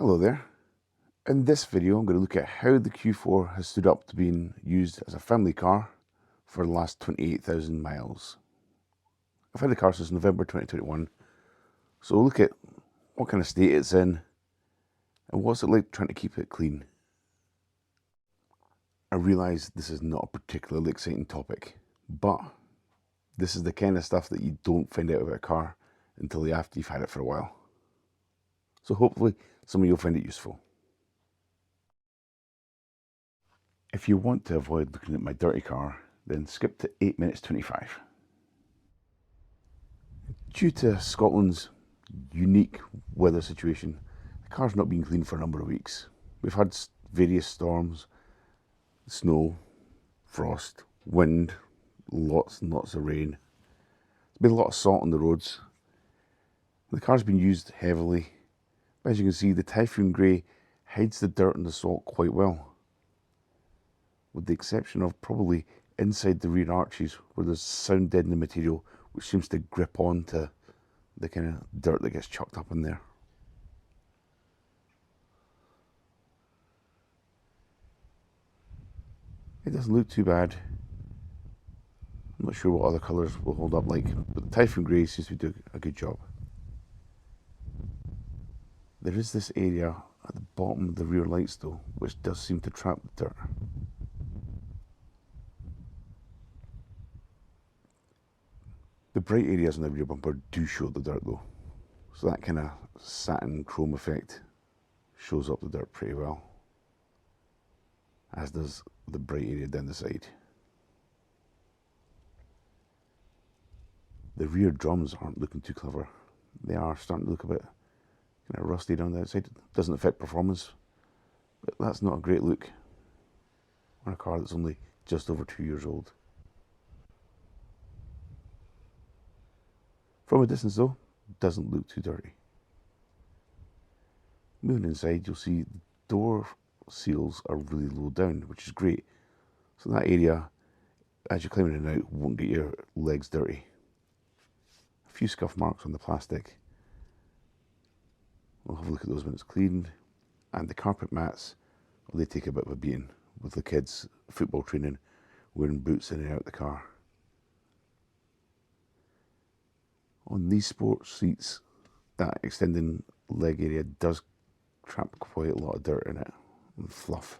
Hello there. In this video I'm going to look at how the Q4 has stood up to being used as a family car for the last 28,000 miles. I've had the car since November 2021, so we'll look at what kind of state it's in and what's it like trying to keep it clean. I realise this is not a particularly exciting topic, but this is the kind of stuff that you don't find out about a car until after you've had it for a while. So hopefully some of you will find it useful. If you want to avoid looking at my dirty car, then skip to 8 minutes 25. Due to Scotland's unique weather situation, the car's not been cleaned for a number of weeks. We've had various storms, snow, frost, wind, lots and lots of rain. There's been a lot of salt on the roads. The car's been used heavily. As you can see, the Typhoon Grey hides the dirt and the salt quite well, with the exception of probably inside the rear arches where there's sound deadening material which seems to grip onto the kind of dirt that gets chucked up in there. It doesn't look too bad. I'm not sure what other colours will hold up like, but the Typhoon Grey seems to be doing a good job. There is this area at the bottom of the rear lights though, which does seem to trap the dirt. The bright areas on the rear bumper do show the dirt though, so that kind of satin chrome effect shows up the dirt pretty well, as does the bright area down the side. The rear drums aren't looking too clever. They are starting to look a bit kind of rusty down the outside. Doesn't affect performance, but that's not a great look on a car that's only just over 2 years old. From a distance though, it doesn't look too dirty. Moving inside, you'll see the door seals are really low down, which is great. So that area, as you're climbing in and out, won't get your legs dirty. A few scuff marks on the plastic. We'll have a look at those when it's cleaned. And the carpet mats, well, they take a bit of a beating with the kids' football training, wearing boots in and out the car. On these sports seats, that extending leg area does trap quite a lot of dirt in it and fluff.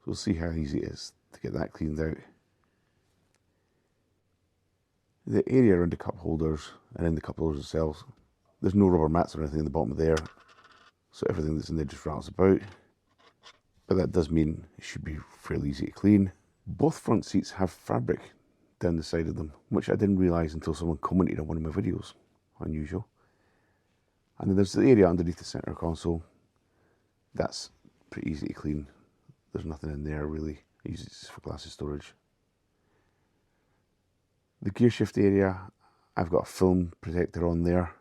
So we'll see how easy it is to get that cleaned out. The area around the cup holders and in the cup holders themselves, there's no rubber mats or anything in the bottom of there, so everything that's in there just rattles about. But that does mean it should be fairly easy to clean. Both front seats have fabric down the side of them, which I didn't realise until someone commented on one of my videos. Unusual. And then there's the area underneath the centre console. That's pretty easy to clean. There's nothing in there really. I use it just for glasses storage. The gear shift area, I've got a film protector on there.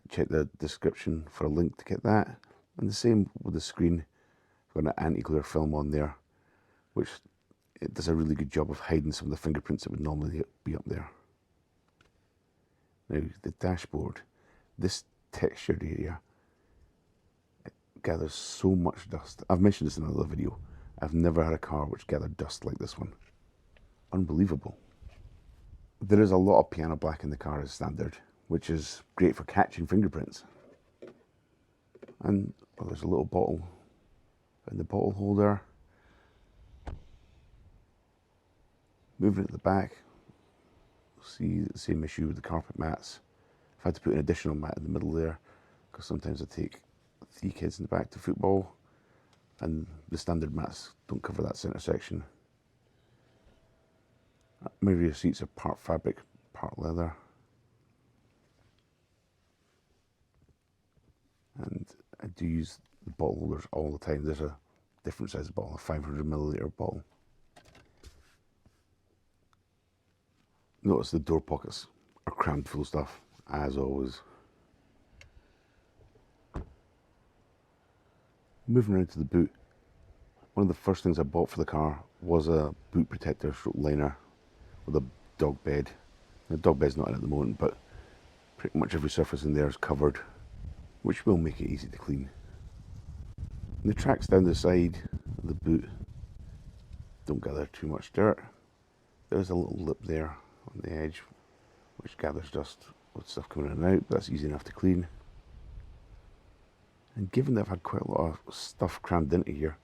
Check the description for a link to get that. And the same with the screen. I've got an anti-glare film on there, which it does a really good job of hiding some of the fingerprints that would normally be up there. Now, the dashboard, this textured area, it gathers so much dust. I've mentioned this in another video. I've never had a car which gathered dust like this one. Unbelievable. There is a lot of piano black in the car as standard, which is great for catching fingerprints. And well, there's a little bottle in the bottle holder. Moving at the back, see the same issue with the carpet mats. I've had to put an additional mat in the middle there, because sometimes I take 3 kids in the back to football, and the standard mats don't cover that centre section. My rear seats are part fabric, part leather. And I do use the bottle holders all the time. There's a different size bottle, a 500ml bottle. Notice the door pockets are crammed full of stuff, as always. Moving around to the boot, one of the first things I bought for the car was a boot protector stroke liner with a dog bed. The dog bed's not in at the moment, but pretty much every surface in there is covered. which will make it easy to clean. And the tracks down the side of the boot don't gather too much dirt. There's a little lip there on the edge which gathers dust with stuff coming in and out, but that's easy enough to clean. And given that I've had quite a lot of stuff crammed into here,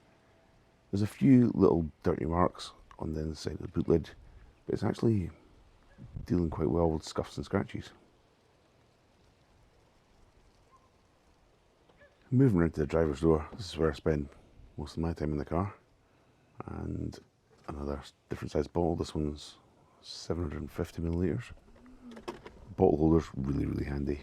there's a few little dirty marks on the inside of the boot lid, but it's actually dealing quite well with scuffs and scratches. Moving around to the driver's door, this is where I spend most of my time in the car. And another different size bottle, this one's 750 millilitres. Bottle holder's really handy.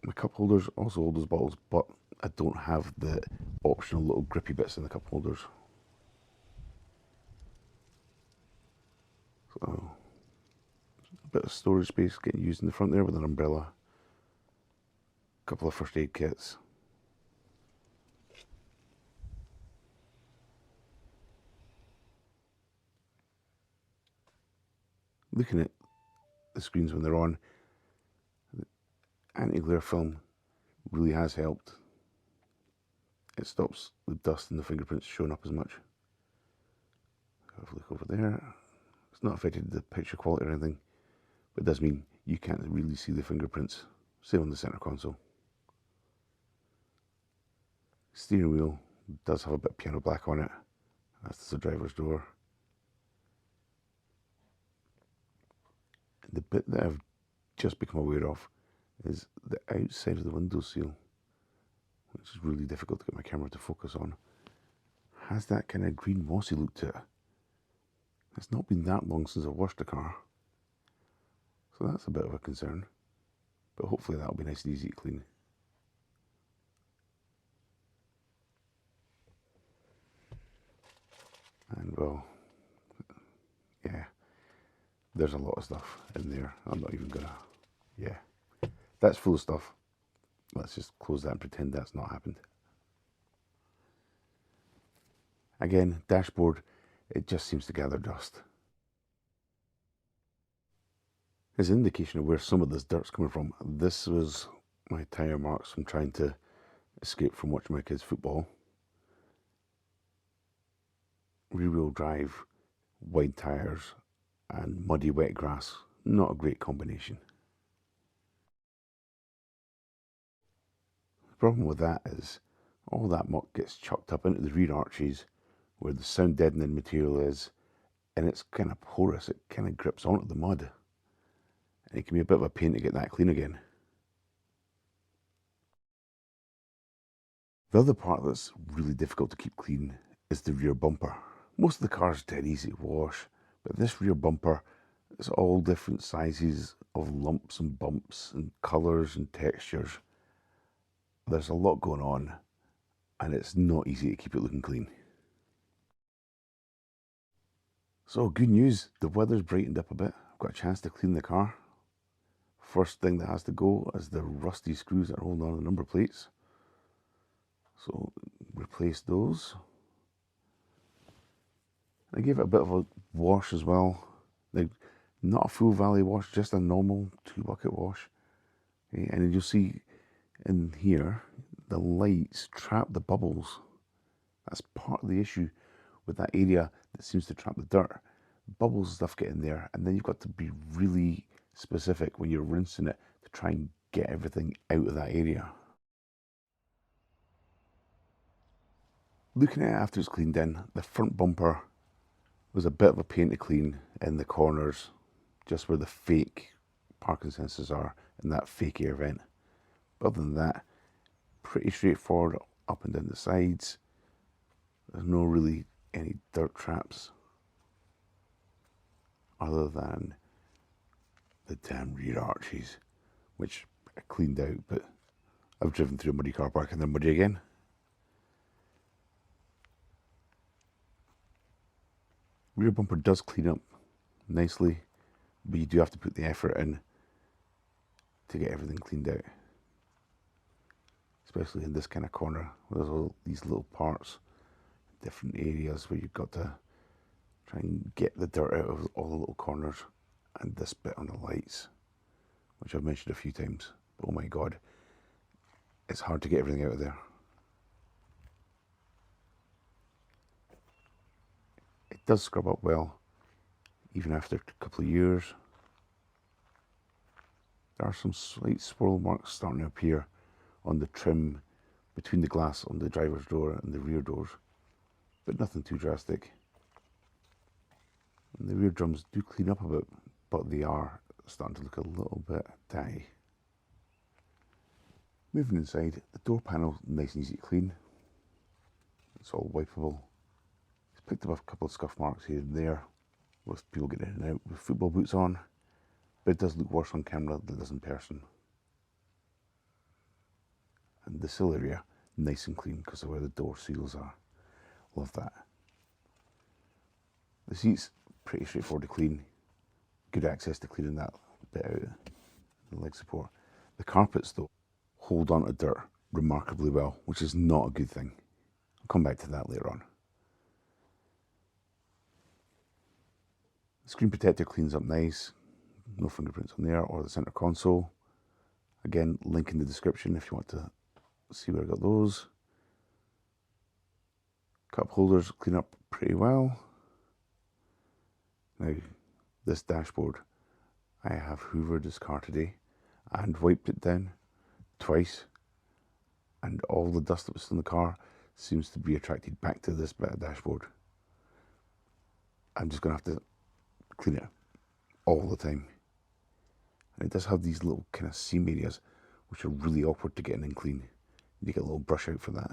My cup holders also hold those bottles, but I don't have the optional little grippy bits in the cup holders. So, a bit of storage space getting used in the front there with an umbrella. A couple of first aid kits. Looking at the screens when they're on, the anti-glare film really has helped. It stops the dust and the fingerprints showing up as much. Have a look over there. It's not affected the picture quality or anything, but it does mean you can't really see the fingerprints. Same on the center console. Steering wheel does have a bit of piano black on it. That's the driver's door. The bit that I've just become aware of is the outside of the windowsill, which is really difficult to get my camera to focus on, has that kind of green mossy look to it. It's not been that long since I've washed a car, so that's a bit of a concern, but hopefully that'll be nice and easy to clean. And well, yeah, there's a lot of stuff in there. I'm not even gonna, yeah, that's full of stuff. Let's just close that and pretend that's not happened. Again, dashboard, it just seems to gather dust. As an indication of where some of this dirt's coming from, this was my tyre marks from trying to escape from watching my kids' football. Rear-wheel drive, wide tyres, and muddy wet grass, not a great combination. The problem with that is all that muck gets chucked up into the rear arches where the sound deadening material is, and it's kind of porous, it kind of grips onto the mud, and it can be a bit of a pain to get that clean again. The other part that's really difficult to keep clean is the rear bumper. Most of the car's dead easy to wash, but this rear bumper is all different sizes of lumps and bumps and colours and textures. There's a lot going on, and it's not easy to keep it looking clean. So good news, the weather's brightened up a bit. I've got a chance to clean the car. First thing that has to go is the rusty screws that are holding on to the number plates. So replace those. I gave it a bit of a wash as well. Like, not a full valley wash, just a normal 2-bucket wash. Okay, and then you'll see in here, the lights trap the bubbles. That's part of the issue with that area that seems to trap the dirt. Bubbles and stuff get in there, and then you've got to be really specific when you're rinsing it to try and get everything out of that area. Looking at it after it's cleaned in, the front bumper was a bit of a pain to clean in the corners, just where the fake parking sensors are in that fake air vent. But other than that, pretty straightforward up and down the sides. There's no really any dirt traps other than the damn rear arches, which I cleaned out, but I've driven through a muddy car park and then muddy again. Rear bumper does clean up nicely, but you do have to put the effort in to get everything cleaned out. Especially in this kind of corner, where there's all these little parts, different areas where you've got to try and get the dirt out of all the little corners, and this bit on the lights, which I've mentioned a few times. But oh my god, it's hard to get everything out of there. It does scrub up well, even after a couple of years. There are some slight swirl marks starting to appear on the trim between the glass on the driver's door and the rear doors, but nothing too drastic. And the rear drums do clean up a bit, but they are starting to look a little bit tatty. Moving inside, the door panel nice and easy to clean. It's all wipeable. It's picked up a couple of scuff marks here and there with people getting in and out with football boots on, but it does look worse on camera than it does in person. And the sill area, nice and clean because of where the door seals are. Love that. The seats, pretty straightforward to clean. Good access to cleaning that bit out. The leg support. The carpets though, hold on to dirt remarkably well, which is not a good thing. I'll come back to that later on. The screen protector cleans up nice. No fingerprints on there, or the center console. Again, link in the description if you want to see where I got those. Cup holders clean up pretty well. Now, this dashboard, I have hoovered this car today and wiped it down twice, and all the dust that was in the car seems to be attracted back to this bit of dashboard. I'm just going to have to clean it all the time. And it does have these little kind of seam areas which are really awkward to get in and clean. You get a little brush out for that.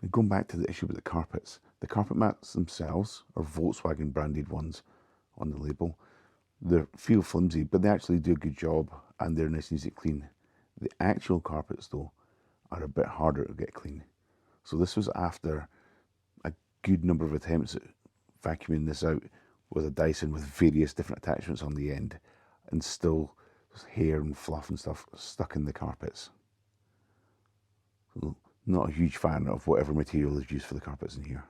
And going back to the issue with the carpet mats themselves are Volkswagen branded ones on the label. They feel flimsy, but they actually do a good job and they're nice and easy to clean. The actual carpets though are a bit harder to get clean. So this was after a good number of attempts at vacuuming this out with a Dyson with various different attachments on the end, and still hair and fluff and stuff stuck in the carpets. So not a huge fan of whatever material is used for the carpets in here.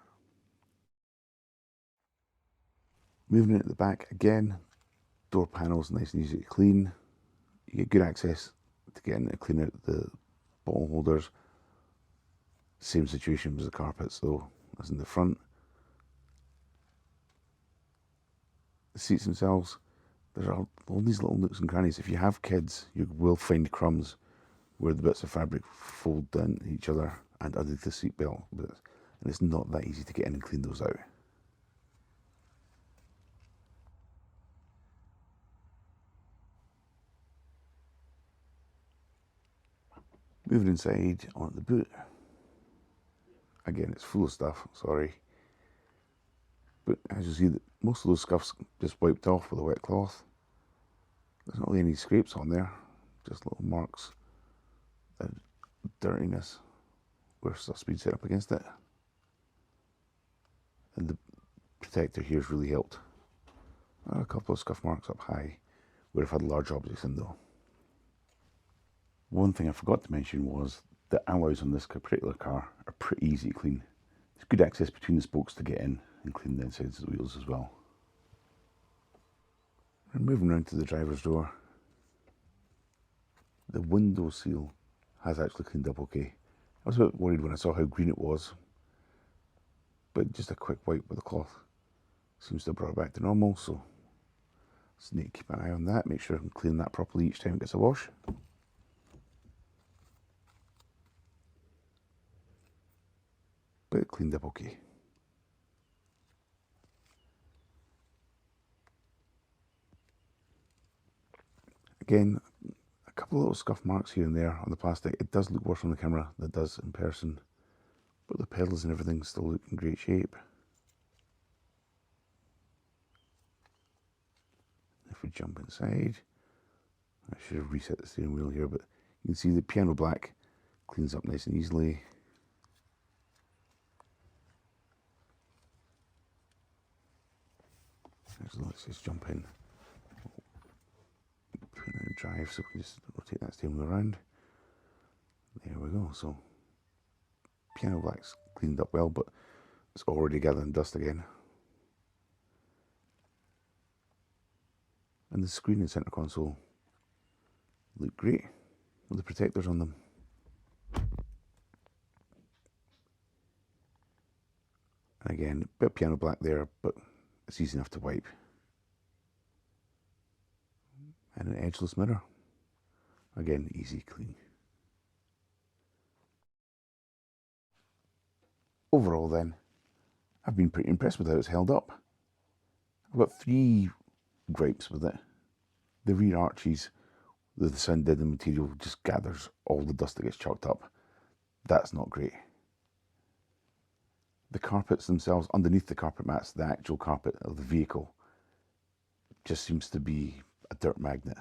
Moving it at the back again, door panels nice and easy to clean. You get good access to get in and clean out the bottle holders. Same situation as the carpets though, as in the front. The seats themselves, there are all these little nooks and crannies. If you have kids, you will find crumbs where the bits of fabric fold down each other and underneath the seat belt, and it's not that easy to get in and clean those out. Moving inside onto the boot. Again, it's full of stuff, sorry. But as you see, most of those scuffs just wiped off with a wet cloth. There's not really any scrapes on there, just little marks of dirtiness where stuff's been set up against it. And the protector here's really helped. A couple of scuff marks up high where I've had large objects in though. One thing I forgot to mention was the alloys on this particular car are pretty easy to clean. There's good access between the spokes to get in and clean the insides of the wheels as well. And moving around to the driver's door, the window seal has actually cleaned up okay. I was a bit worried when I saw how green it was, but just a quick wipe with the cloth seems to have brought it back to normal, so just need to keep an eye on that, make sure I'm cleaning that properly each time it gets a wash. But it cleaned up okay. Again, a couple of little scuff marks here and there on the plastic. It does look worse on the camera than it does in person, but the pedals and everything still look in great shape. If we jump inside, I should have reset the steering wheel here, but you can see the piano black cleans up nice and easily. Let's just jump in. Put it in drive so we can just rotate that steering wheel around. There we go. So piano black's cleaned up well, but it's already gathering dust again. And the screen and center console look great with the protectors on them. And again, a bit of piano black there, but it's easy enough to wipe. And an edgeless mirror. Again, easy, clean. Overall then, I've been pretty impressed with how it's held up. I've got 3 gripes with it. The rear arches, the sound deadening material just gathers all the dust that gets chucked up. That's not great. The carpets themselves, underneath the carpet mats, the actual carpet of the vehicle, just seems to be a dirt magnet.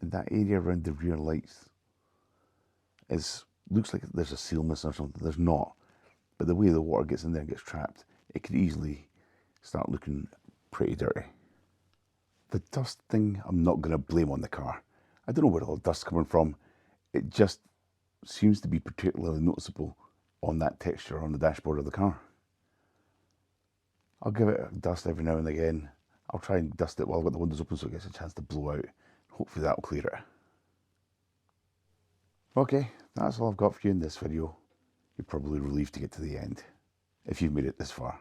And that area around the rear lights looks like there's a seal missing or something. There's not. But the way the water gets in there and gets trapped, it could easily start looking pretty dirty. The dust thing, I'm not going to blame on the car. I don't know where all the dust's coming from. It just seems to be particularly noticeable on that texture on the dashboard of the car. I'll give it a dust every now and again. I'll try and dust it while I've got the windows open so it gets a chance to blow out. Hopefully that'll clear it. Okay, that's all I've got for you in this video. You're probably relieved to get to the end, if you've made it this far.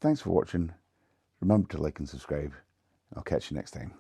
Thanks for watching. Remember to like and subscribe. I'll catch you next time.